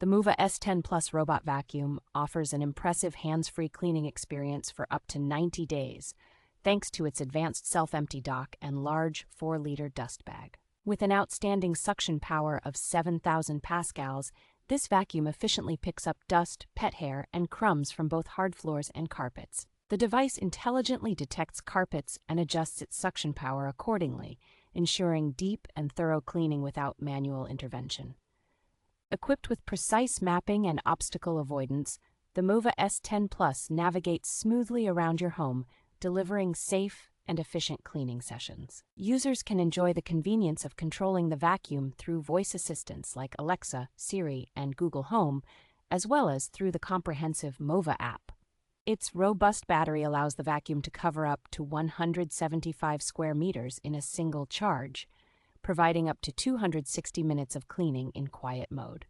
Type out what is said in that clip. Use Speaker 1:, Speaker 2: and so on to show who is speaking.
Speaker 1: The Mova S10 Plus robot vacuum offers an impressive hands-free cleaning experience for up to 90 days, thanks to its advanced self-empty dock and large 4-liter dust bag. With an outstanding suction power of 7,000 pascals, this vacuum efficiently picks up dust, pet hair, and crumbs from both hard floors and carpets. The device intelligently detects carpets and adjusts its suction power accordingly, ensuring deep and thorough cleaning without manual intervention. Equipped with precise mapping and obstacle avoidance, the Mova S10 Plus navigates smoothly around your home, delivering safe and efficient cleaning sessions. Users can enjoy the convenience of controlling the vacuum through voice assistants like Alexa, Siri, and Google Home, as well as through the comprehensive Mova App. Its robust battery allows the vacuum to cover up to 175 square meters in a single charge, providing up to 260 minutes of cleaning in quiet mode.